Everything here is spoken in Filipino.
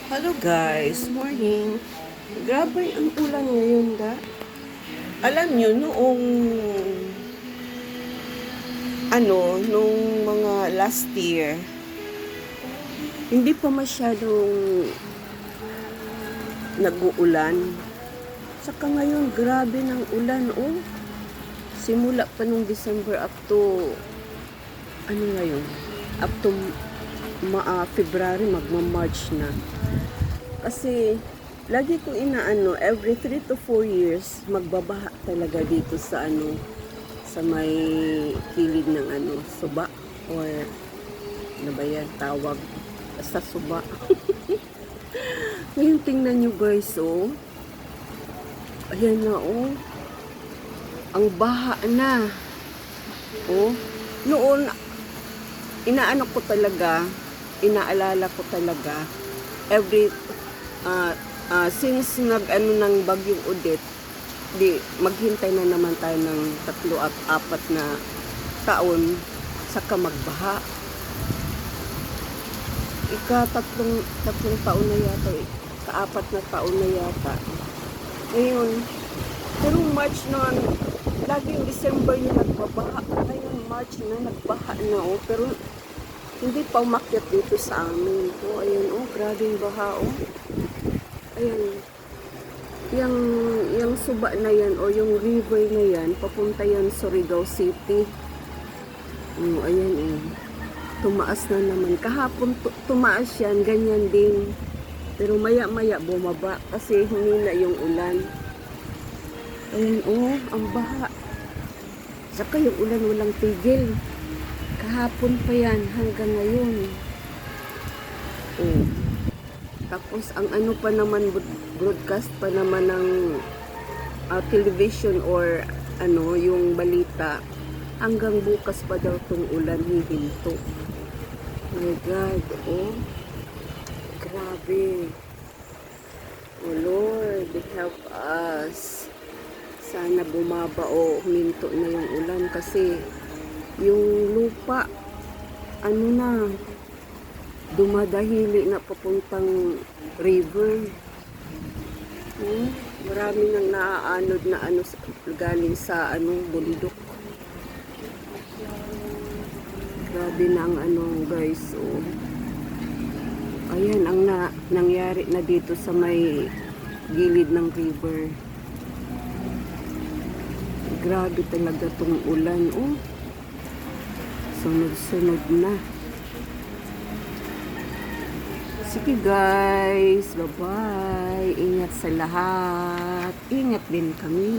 Hello guys, morning. Grabe ang ulan ngayon Alam nyo, nung mga last year, hindi pa masyadong nag-uulan. Saka ngayon, grabe ng ulan, oh. Simula pa nung December up to, ngayon? Up to February, magma-March na. Kasi, lagi ko inaano, every 3 to 4 years, magbabaha talaga dito sa sa may kilid ng suba, or ano ba yan, tawag, sa suba. Ngayon, tingnan nyo guys, oh. Ayan na, oh. Ang baha na. Oh. Noon, inaalala ko talaga, every since ng bagyong Odette, maghintay na naman tayo ng 3 at 4 na taon saka magbaha. Tatlong taon na yata, ka-4 na taon na yata. Ngayon, pero March na, laging December yung nagbabaha. Ngayon March na, nagbaha na, oh. Pero hindi pa umakyat dito sa amin. Oh, ayan, oh, grabe yung baha, oh. Ayan. Yung suba na yan, o yung river na yan, papunta yan sa Surigao City. Ayan, eh. Tumaas na naman. Kahapon tumaas yan, ganyan din. Pero maya-maya bumaba kasi humina yung ulan. Ayan, oh, ang baha. Saka yung ulan walang tigil. Kahapon pa yan hanggang ngayon. Oh. Tapos ang pa naman, broadcast pa naman ng television or yung balita, hanggang bukas pa daw tong ulan hihinto. Oh my God, oh. Grabe. Oh Lord, help us. Sana bumaba o huminto na yung ulan kasi yung lupa, dumadahili na papuntang river. Marami nang naaanod na galing sa bundok. Grabe na ang guys, oh. Ayan ang nangyari na dito sa may gilid ng river. Grabe talaga tong ulan, oh. Sunod-sunod na. Sige guys, bye-bye. Ingat sa lahat. Ingat din kami.